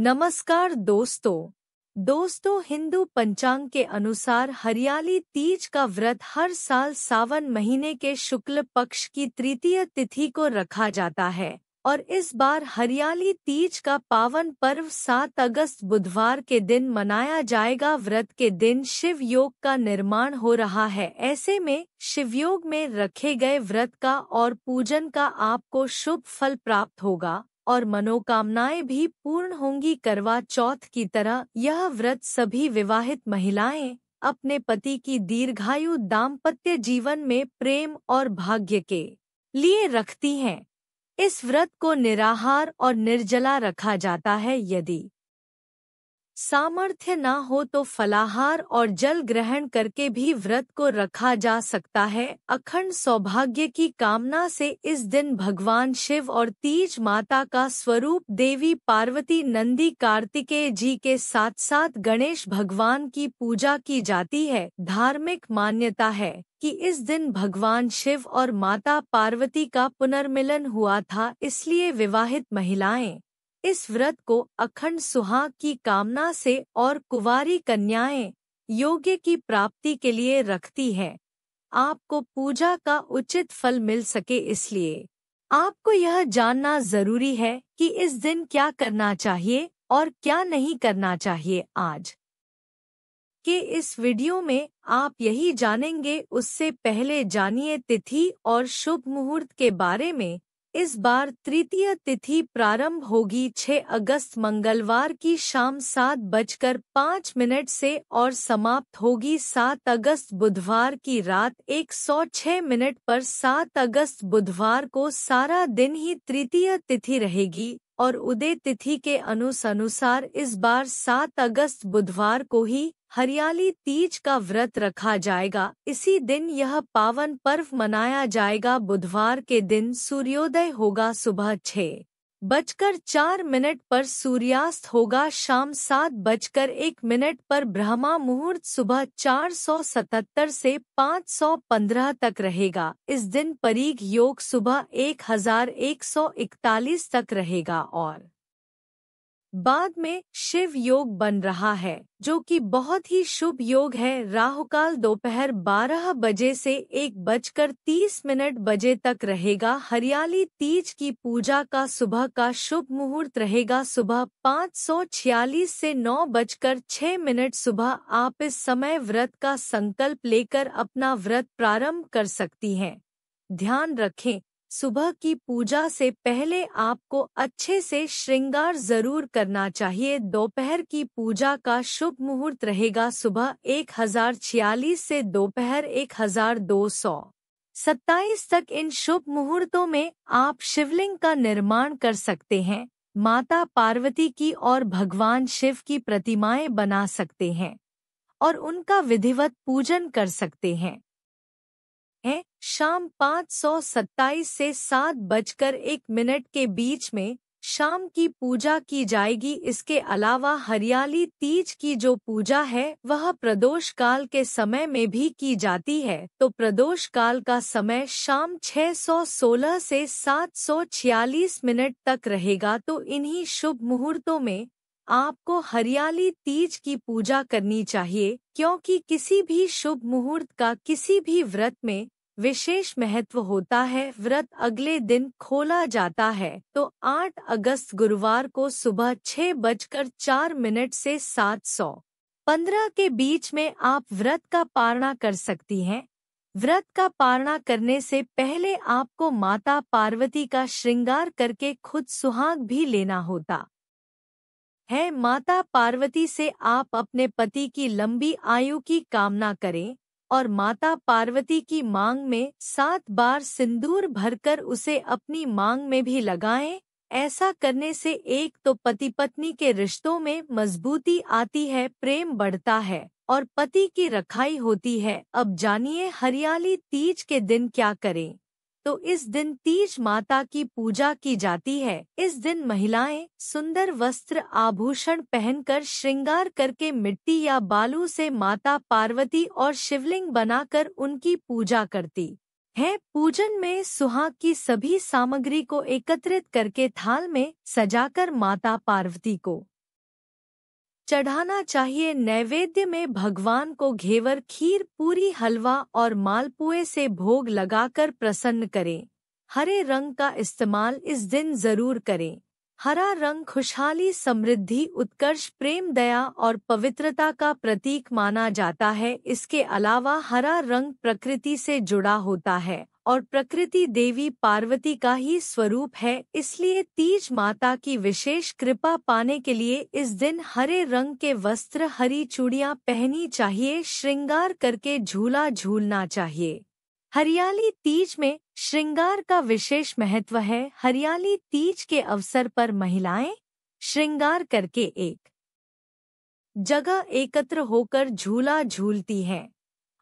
नमस्कार दोस्तों हिंदू पंचांग के अनुसार हरियाली तीज का व्रत हर साल सावन महीने के शुक्ल पक्ष की तृतीय तिथि को रखा जाता है और इस बार हरियाली तीज का पावन पर्व 7 अगस्त बुधवार के दिन मनाया जाएगा। व्रत के दिन शिव योग का निर्माण हो रहा है। ऐसे में शिवयोग में रखे गए व्रत का और पूजन का आपको शुभ फल प्राप्त होगा और मनोकामनाएं भी पूर्ण होंगी। करवा चौथ की तरह यह व्रत सभी विवाहित महिलाएं अपने पति की दीर्घायु दाम्पत्य जीवन में प्रेम और भाग्य के लिए रखती हैं। इस व्रत को निराहार और निर्जला रखा जाता है। यदि सामर्थ्य न हो तो फलाहार और जल ग्रहण करके भी व्रत को रखा जा सकता है। अखंड सौभाग्य की कामना से इस दिन भगवान शिव और तीज माता का स्वरूप देवी पार्वती नंदी कार्तिकेय जी के साथ साथ गणेश भगवान की पूजा की जाती है। धार्मिक मान्यता है कि इस दिन भगवान शिव और माता पार्वती का पुनर्मिलन हुआ था, इसलिए विवाहित महिलाएं इस व्रत को अखंड सुहाग की कामना से और कुंवारी कन्याएं योग्य की प्राप्ति के लिए रखती है। आपको पूजा का उचित फल मिल सके, इसलिए आपको यह जानना जरूरी है कि इस दिन क्या करना चाहिए और क्या नहीं करना चाहिए। आज के इस वीडियो में आप यही जानेंगे। उससे पहले जानिए तिथि और शुभ मुहूर्त के बारे में। इस बार तृतीय तिथि प्रारंभ होगी 6 अगस्त मंगलवार की शाम 7:05 से और समाप्त होगी 7 अगस्त बुधवार की रात 106 पर। 7 अगस्त बुधवार को सारा दिन ही तृतीय तिथि रहेगी और उदय तिथि के अनुसार इस बार 7 अगस्त बुधवार को ही हरियाली तीज का व्रत रखा जाएगा। इसी दिन यह पावन पर्व मनाया जाएगा। बुधवार के दिन सूर्योदय होगा सुबह 6:04 पर, सूर्यास्त होगा शाम 7:01 पर। ब्रह्मा मुहूर्त सुबह 477 से 515 तक रहेगा। इस दिन परीघ योग सुबह 1141 तक रहेगा और बाद में शिव योग बन रहा है, जो कि बहुत ही शुभ योग है। राहुकाल दोपहर 12 बजे से 1:30 बजे तक रहेगा। हरियाली तीज की पूजा का सुबह का शुभ मुहूर्त रहेगा सुबह 5:46 से 9:06। सुबह आप इस समय व्रत का संकल्प लेकर अपना व्रत प्रारंभ कर सकती हैं। ध्यान रखें, सुबह की पूजा से पहले आपको अच्छे से श्रृंगार जरूर करना चाहिए। दोपहर की पूजा का शुभ मुहूर्त रहेगा सुबह 1046 से दोपहर 1227 तक। इन शुभ मुहूर्तों में आप शिवलिंग का निर्माण कर सकते हैं, माता पार्वती की और भगवान शिव की प्रतिमाएं बना सकते हैं और उनका विधिवत पूजन कर सकते हैं। शाम 5:27 से 7:01 के बीच में शाम की पूजा की जाएगी। इसके अलावा हरियाली तीज की जो पूजा है वह प्रदोष काल के समय में भी की जाती है, तो प्रदोष काल का समय शाम 6:16 से 7:46 तक रहेगा। तो इन्हीं शुभ मुहूर्तों में आपको हरियाली तीज की पूजा करनी चाहिए, क्योंकि किसी भी शुभ मुहूर्त का किसी भी व्रत में विशेष महत्व होता है। व्रत अगले दिन खोला जाता है, तो 8 अगस्त गुरुवार को सुबह 6:04 से 7:15 के बीच में आप व्रत का पारणा कर सकती हैं। व्रत का पारणा करने से पहले आपको माता पार्वती का श्रृंगार करके खुद सुहाग भी लेना होता है। माता पार्वती से आप अपने पति की लंबी आयु की कामना करें और माता पार्वती की मांग में 7 बार सिंदूर भरकर उसे अपनी मांग में भी लगाएं। ऐसा करने से एक तो पति पत्नी के रिश्तों में मजबूती आती है, प्रेम बढ़ता है और पति की रखाई होती है। अब जानिए हरियाली तीज के दिन क्या करें। तो इस दिन तीज माता की पूजा की जाती है। इस दिन महिलाएं सुंदर वस्त्र आभूषण पहनकर श्रृंगार करके मिट्टी या बालू से माता पार्वती और शिवलिंग बनाकर उनकी पूजा करती है। पूजन में सुहाग की सभी सामग्री को एकत्रित करके थाल में सजाकर माता पार्वती को चढ़ाना चाहिए। नैवेद्य में भगवान को घेवर, खीर, पूरी, हलवा और मालपुए से भोग लगाकर प्रसन्न करें। हरे रंग का इस्तेमाल इस दिन जरूर करें। हरा रंग खुशहाली, समृद्धि, उत्कर्ष, प्रेम, दया और पवित्रता का प्रतीक माना जाता है। इसके अलावा हरा रंग प्रकृति से जुड़ा होता है और प्रकृति देवी पार्वती का ही स्वरूप है, इसलिए तीज माता की विशेष कृपा पाने के लिए इस दिन हरे रंग के वस्त्र, हरी चूड़ियां पहनी चाहिए, श्रृंगार करके झूला झूलना चाहिए। हरियाली तीज में श्रृंगार का विशेष महत्व है। हरियाली तीज के अवसर पर महिलाएं श्रृंगार करके एक जगह एकत्र होकर झूला झूलती हैं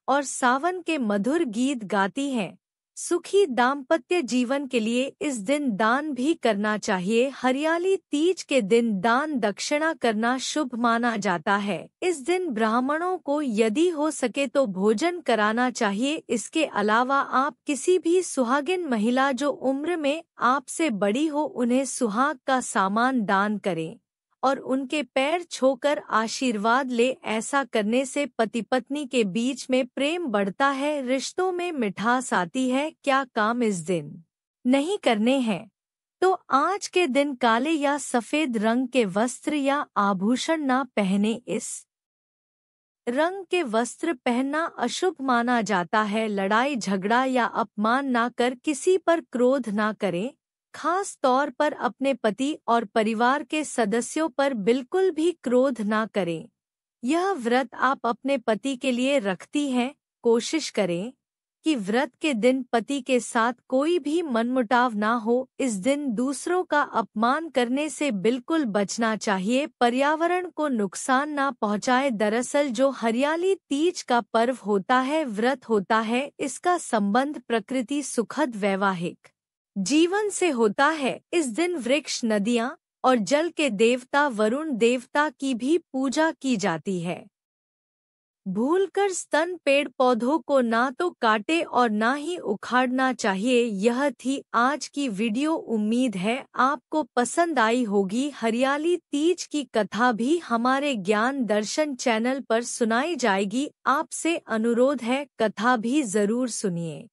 और सावन के मधुर गीत गाती हैं। सुखी दाम्पत्य जीवन के लिए इस दिन दान भी करना चाहिए। हरियाली तीज के दिन दान दक्षिणा करना शुभ माना जाता है। इस दिन ब्राह्मणों को यदि हो सके तो भोजन कराना चाहिए। इसके अलावा आप किसी भी सुहागिन महिला जो उम्र में आपसे बड़ी हो उन्हें सुहाग का सामान दान करें और उनके पैर छूकर आशीर्वाद ले। ऐसा करने से पति पत्नी के बीच में प्रेम बढ़ता है, रिश्तों में मिठास आती है। क्या काम इस दिन नहीं करने हैं तो आज के दिन काले या सफेद रंग के वस्त्र या आभूषण ना पहने। इस रंग के वस्त्र पहनना अशुभ माना जाता है। लड़ाई झगड़ा या अपमान ना कर किसी पर क्रोध ना करें, खास तौर पर अपने पति और परिवार के सदस्यों पर बिल्कुल भी क्रोध ना करें। यह व्रत आप अपने पति के लिए रखती हैं। कोशिश करें कि व्रत के दिन पति के साथ कोई भी मनमुटाव ना हो। इस दिन दूसरों का अपमान करने से बिल्कुल बचना चाहिए, पर्यावरण को नुकसान ना पहुंचाए। दरअसल जो हरियाली तीज का पर्व होता है, व्रत होता है, इसका संबंध प्रकृति, सुखद वैवाहिक जीवन से होता है। इस दिन वृक्ष, नदियाँ और जल के देवता वरुण देवता की भी पूजा की जाती है। भूलकर स्तन पेड़ पौधों को ना तो काटे और ना ही उखाड़ना चाहिए। यह थी आज की वीडियो, उम्मीद है आपको पसंद आई होगी। हरियाली तीज की कथा भी हमारे ज्ञान दर्शन चैनल पर सुनाई जाएगी। आपसे अनुरोध है कथा भी जरूर सुनिए।